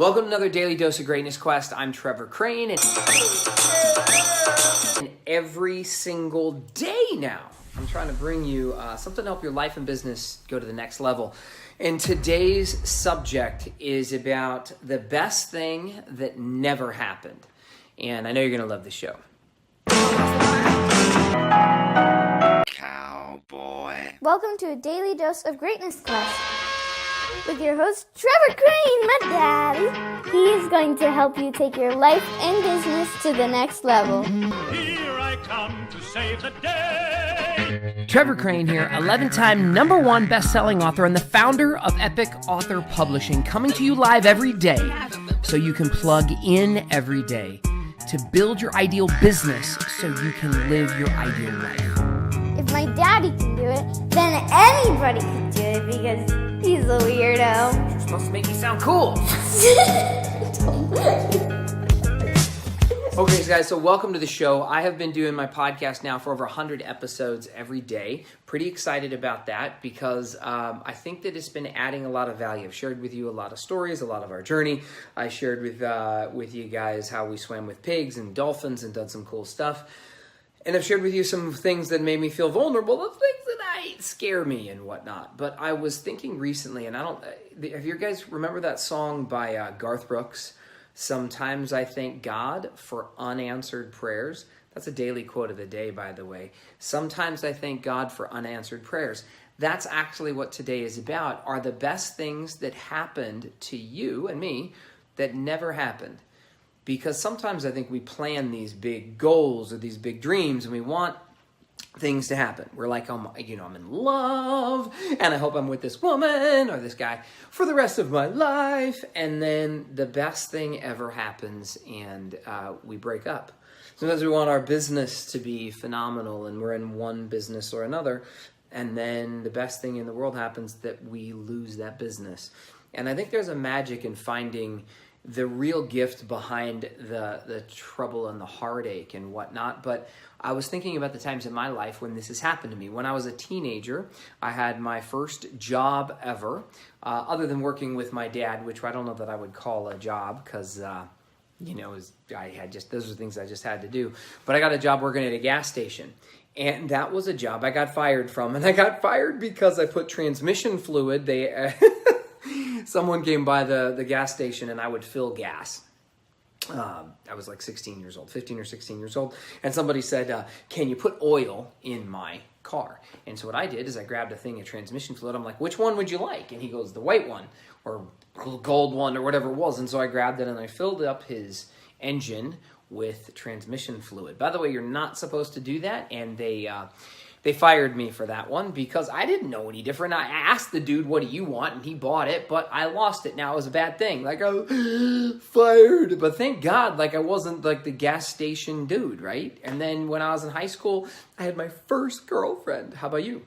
Welcome to another Daily Dose of Greatness Quest. I'm Trevor Crane, and every single day now, I'm trying to bring you something to help your life and business go to the next level. And today's subject is about the best thing that never happened. And I know you're going to love this show. Cowboy. Welcome to a Daily Dose of Greatness Quest with your host, Trevor Crane, my daddy. He is going to help you take your life and business to the next level. Here I come to save the day. Trevor Crane here, 11-time #1 best-selling author and the founder of Epic Author Publishing, coming to you live every day so you can plug in every day to build your ideal business so you can live your ideal life. If my daddy can do it, then anybody can do it because he's a weirdo. You're supposed to make me sound cool. Okay, guys, so welcome to the show. I have been doing my podcast now for over 100 episodes every day. Pretty excited about that because I think that it's been adding a lot of value. I've shared with you a lot of stories, a lot of our journey. I shared with you guys how we swam with pigs and dolphins and done some cool stuff. And I've shared with you some things that made me feel vulnerable, the things that scare me and whatnot. But I was thinking recently, and have you guys remember that song by Garth Brooks? Sometimes I thank God for unanswered prayers. That's a daily quote of the day, by the way. Sometimes I thank God for unanswered prayers. That's actually what today is about, are the best things that happened to you and me that never happened. Because sometimes I think we plan these big goals or these big dreams and we want things to happen. We're like, I'm in love and I hope I'm with this woman or this guy for the rest of my life. And then the best thing ever happens and we break up. Sometimes we want our business to be phenomenal and we're in one business or another. And then the best thing in the world happens that we lose that business. And I think there's a magic in finding the real gift behind the trouble and the heartache and whatnot. But I was thinking about the times in my life when this has happened to me. When I was a teenager, I had my first job ever, other than working with my dad, which I don't know that I would call a job because, those are things I just had to do. But I got a job working at a gas station. And that was a job I got fired from. And I got fired because I put transmission fluid. Someone came by the gas station and I would fill gas. I was like 15 or 16 years old. And somebody said, can you put oil in my car? And so what I did is I grabbed a thing of transmission fluid. I'm like, which one would you like? And he goes, the white one or gold one or whatever it was. And so I grabbed it and I filled up his engine with transmission fluid. By the way, you're not supposed to do that. And they fired me for that one because I didn't know any different. I asked the dude, what do you want? And he bought it, but I lost it. Now it was a bad thing. Like, I was fired. But thank God, I wasn't like the gas station dude, right? And then when I was in high school, I had my first girlfriend. How about you?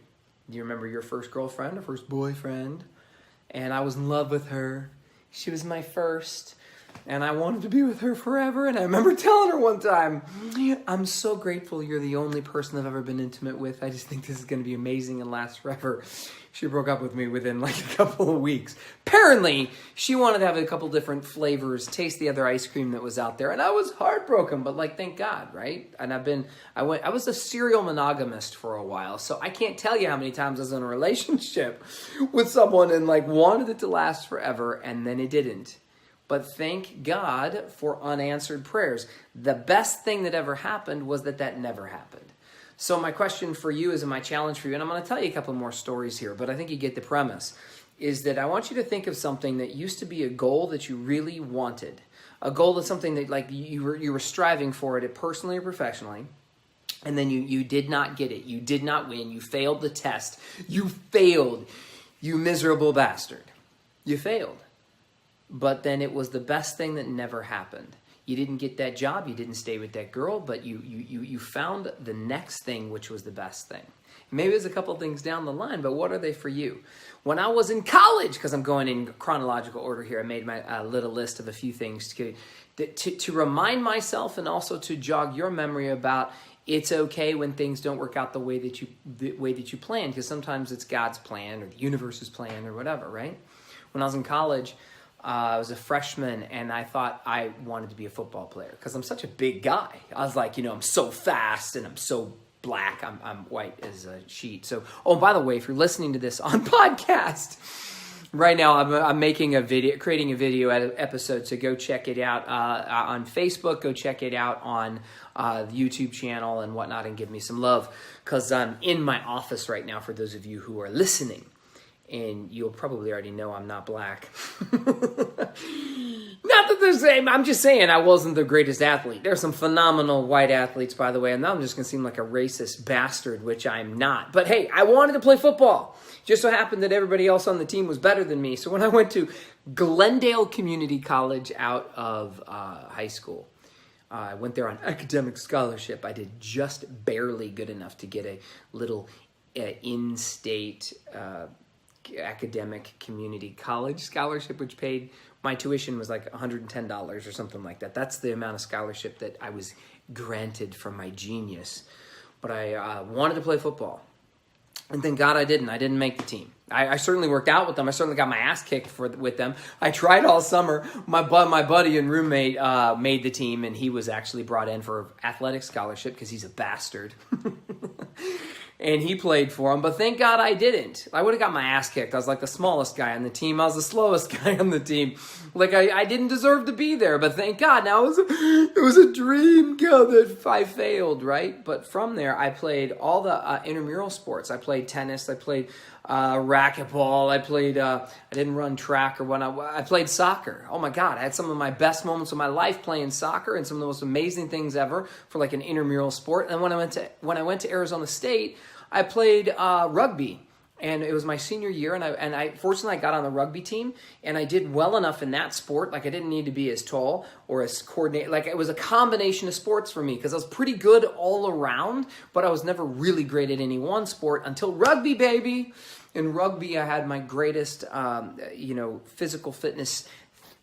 Do you remember your first girlfriend or first boyfriend? And I was in love with her. She was my first. And I wanted to be with her forever. And I remember telling her one time, I'm so grateful you're the only person I've ever been intimate with. I just think this is going to be amazing and last forever. She broke up with me within a couple of weeks. Apparently, she wanted to have a couple different flavors, taste the other ice cream that was out there. And I was heartbroken, but thank God, right? And I was a serial monogamist for a while. So I can't tell you how many times I was in a relationship with someone and wanted it to last forever. And then it didn't. But thank God for unanswered prayers. The best thing that ever happened was that never happened. So my question for you is, and my challenge for you, and I'm going to tell you a couple more stories here, but I think you get the premise, is that I want you to think of something that used to be a goal that you really wanted. A goal that's something that you were striving for it personally or professionally. And then you did not get it. You did not win. You failed the test. You failed. You miserable bastard. You failed. But then it was the best thing that never happened. You didn't get that job, you didn't stay with that girl, but you found the next thing, which was the best thing. Maybe there's a couple things down the line, but what are they for you? When I was in college, because I'm going in chronological order here, I made my little list of a few things to remind myself and also to jog your memory about it's okay when things don't work out the way that you plan, because sometimes it's God's plan or the universe's plan or whatever, right? When I was in college, I was a freshman, and I thought I wanted to be a football player because I'm such a big guy. I was like, I'm so fast and I'm so black. I'm white as a sheet. So, by the way, if you're listening to this on podcast right now, I'm making a video, creating a video episode. So go check it out on Facebook. Go check it out on the YouTube channel and whatnot, and give me some love because I'm in my office right now. For those of you who are listening. And you'll probably already know I'm not black. Not that they're saying, I'm just saying I wasn't the greatest athlete. There's some phenomenal white athletes, by the way, and now I'm just going to seem like a racist bastard, which I'm not. But hey, I wanted to play football. Just so happened that everybody else on the team was better than me. So when I went to Glendale Community College out of high school, I went there on academic scholarship. I did just barely good enough to get a little in-state academic community college scholarship, which paid my tuition was like $110 or something like that. That's the amount of scholarship that I was granted from my genius. But I wanted to play football. And thank God I didn't. I didn't make the team. I certainly worked out with them. I certainly got my ass kicked with them. I tried all summer. My buddy and roommate made the team, and he was actually brought in for athletic scholarship because he's a bastard. And he played for him, but thank God I didn't. I would have got my ass kicked. I was like the smallest guy on the team. I was the slowest guy on the team. Like I didn't deserve to be there, but thank God. Now it was a dream come that I failed, right? But from there, I played all the intramural sports. I played tennis. I played racquetball. I played. I didn't run track or whatnot. I played soccer. Oh my God, I had some of my best moments of my life playing soccer, and some of the most amazing things ever for like an intramural sport. And when I went to Arizona State, I played rugby, and it was my senior year, and I fortunately I got on the rugby team, and I did well enough in that sport. Like I didn't need to be as tall or as coordinated. Like it was a combination of sports for me because I was pretty good all around, but I was never really great at any one sport until rugby, baby. In rugby, I had my greatest, physical fitness,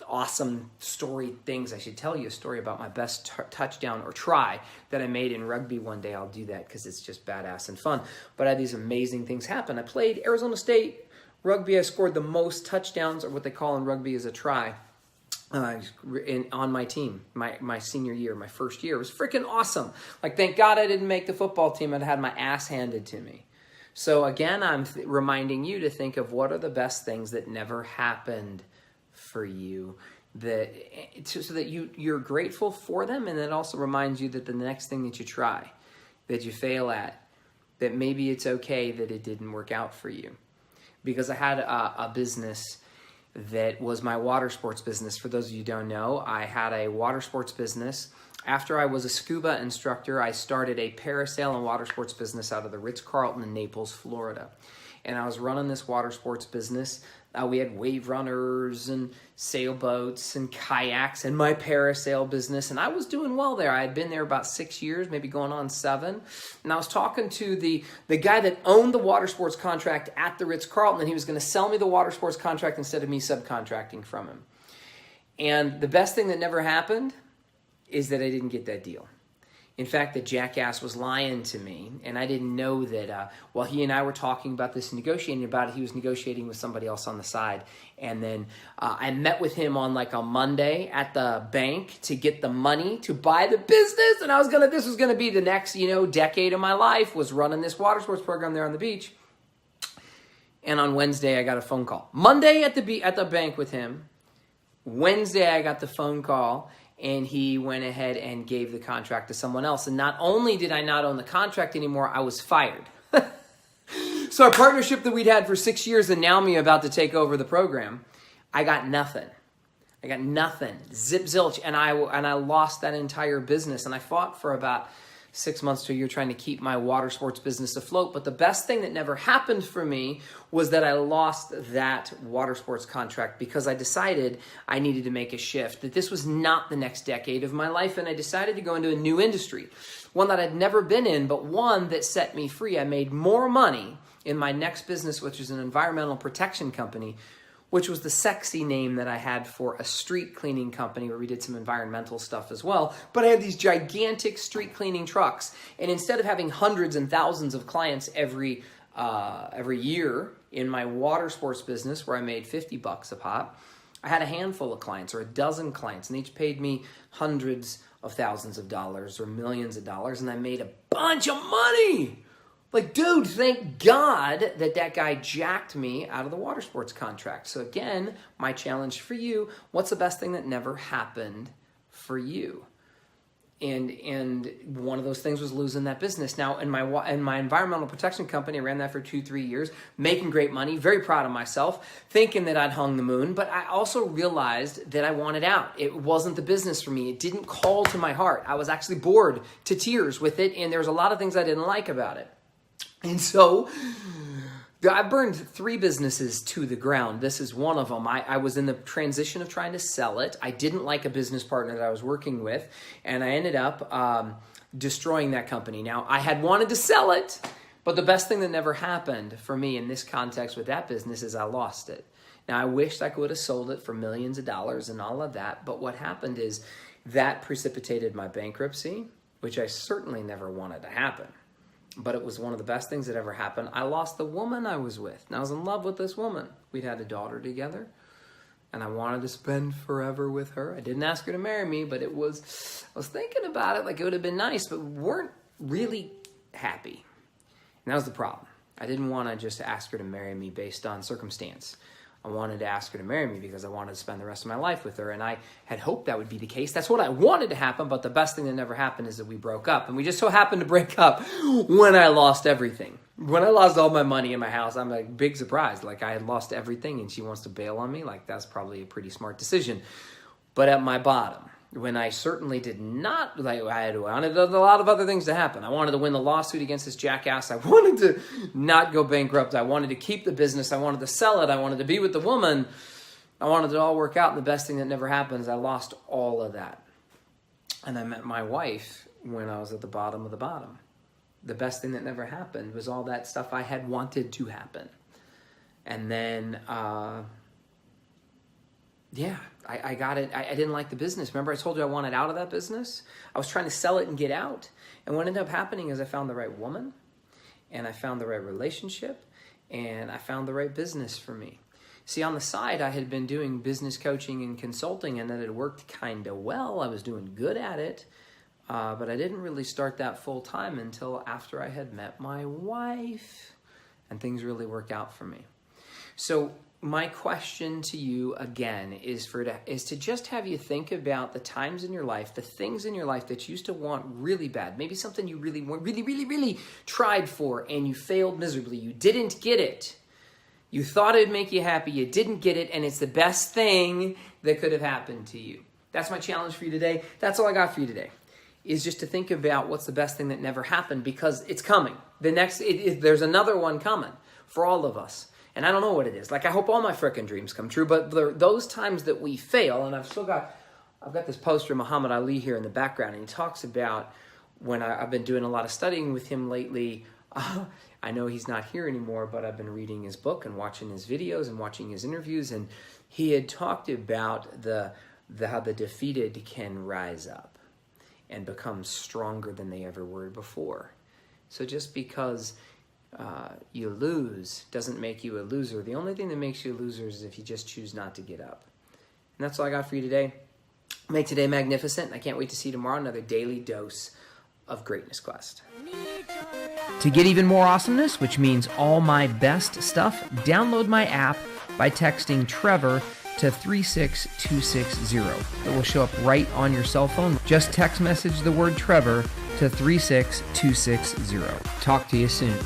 awesome story things. I should tell you a story about my best touchdown or try that I made in rugby one day. I'll do that because it's just badass and fun. But I had these amazing things happen. I played Arizona State rugby. I scored the most touchdowns, or what they call in rugby is a try, on my team, my senior year, my first year. It was freaking awesome. Like, thank God I didn't make the football team. I'd had my ass handed to me. So again, I'm reminding you to think of what are the best things that never happened for you, so that you're grateful for them, and it also reminds you that the next thing that you try, that you fail at, that maybe it's okay that it didn't work out for you. Because I had a business that was my water sports business. For those of you who don't know, I had a water sports business. After I was a scuba instructor, I started a parasail and water sports business out of the Ritz-Carlton in Naples, Florida. And I was running this water sports business. We had wave runners and sailboats and kayaks and my parasail business. And I was doing well there. I had been there about 6 years, maybe going on 7. And I was talking to the guy that owned the water sports contract at the Ritz-Carlton, and he was going to sell me the water sports contract instead of me subcontracting from him. And the best thing that never happened is that I didn't get that deal. In fact, the jackass was lying to me, and I didn't know that while he and I were talking about this and negotiating about it, he was negotiating with somebody else on the side. And then I met with him on like a Monday at the bank to get the money to buy the business, and this was gonna be the next, decade of my life, was running this water sports program there on the beach. And on Wednesday, I got a phone call. Monday at the bank with him. Wednesday, I got the phone call. And he went ahead and gave the contract to someone else. And not only did I not own the contract anymore, I was fired. So our partnership that we'd had for 6 years, and now me about to take over the program, I got nothing. Zip zilch. And I lost that entire business. And I fought for about 6 months to a year trying to keep my water sports business afloat. But the best thing that never happened for me was that I lost that water sports contract because I decided I needed to make a shift, that this was not the next decade of my life, and I decided to go into a new industry, one that I'd never been in, but one that set me free. I made more money in my next business, which is an environmental protection company, which was the sexy name that I had for a street cleaning company where we did some environmental stuff as well. But I had these gigantic street cleaning trucks. And instead of having hundreds and thousands of clients every year in my water sports business where I made $50 a pop, I had a handful of clients or a dozen clients, and they each paid me hundreds of thousands of dollars or millions of dollars, and I made a bunch of money. Like, dude, thank God that guy jacked me out of the water sports contract. So again, my challenge for you, what's the best thing that never happened for you? And one of those things was losing that business. Now, in my environmental protection company, I ran that for 2-3 years, making great money, very proud of myself, thinking that I'd hung the moon. But I also realized that I wanted out. It wasn't the business for me. It didn't call to my heart. I was actually bored to tears with it, and there was a lot of things I didn't like about it. And so I burned 3 businesses to the ground. This is one of them. I was in the transition of trying to sell it. I didn't like a business partner that I was working with, and I ended up destroying that company. Now, I had wanted to sell it, but the best thing that never happened for me in this context with that business is I lost it. Now, I wished I could have sold it for millions of dollars and all of that, but what happened is that precipitated my bankruptcy, which I certainly never wanted to happen. But it was one of the best things that ever happened. I lost the woman I was with. And I was in love with this woman. We'd had a daughter together. And I wanted to spend forever with her. I didn't ask her to marry me, but I was thinking about it like it would have been nice, but we weren't really happy. And that was the problem. I didn't want to just ask her to marry me based on circumstance. I wanted to ask her to marry me because I wanted to spend the rest of my life with her, and I had hoped that would be the case. That's what I wanted to happen, but the best thing that never happened is that we broke up, and we just so happened to break up when I lost everything. When I lost all my money in my house, I'm like, big surprise. Like, I had lost everything, and she wants to bail on me. Like, that's probably a pretty smart decision. But at my bottom, when I certainly did not, like, I wanted a lot of other things to happen. I wanted to win the lawsuit against this jackass. I wanted to not go bankrupt. I wanted to keep the business. I wanted to sell it. I wanted to be with the woman. I wanted it all work out. And the best thing that never happened is I lost all of that. And I met my wife when I was at the bottom of the bottom. The best thing that never happened was all that stuff I had wanted to happen. And then, I got it. I didn't like the business. Remember I told you I wanted out of that business? I was trying to sell it and get out. And what ended up happening is I found the right woman, and I found the right relationship, and I found the right business for me. See, on the side, I had been doing business coaching and consulting, and that had worked kind of well. I was doing good at it, but I didn't really start that full time until after I had met my wife, and things really worked out for me. So my question to you again is to just have you think about the times in your life, the things in your life that you used to want really bad. Maybe something you really tried for and you failed miserably. You didn't get it. You thought it'd make you happy. You didn't get it, and it's the best thing that could have happened to you. That's my challenge for you today. That's all I got for you today, is just to think about what's the best thing that never happened, because it's coming. There's another one coming for all of us. And I don't know what it is. Like, I hope all my frickin' dreams come true, but those times that we fail, and I've got this poster of Muhammad Ali here in the background, and he talks about when I've been doing a lot of studying with him lately. I know he's not here anymore, but I've been reading his book and watching his videos and watching his interviews, and he had talked about how the defeated can rise up and become stronger than they ever were before. So just because you lose doesn't make you a loser. The only thing that makes you a loser is if you just choose not to get up. And that's all I got for you today. Make today magnificent. I can't wait to see you tomorrow. Another daily dose of Greatness Quest. To get even more awesomeness, which means all my best stuff, download my app by texting Trevor to 36260. It will show up right on your cell phone. Just text message the word Trevor to 36260. Talk to you soon.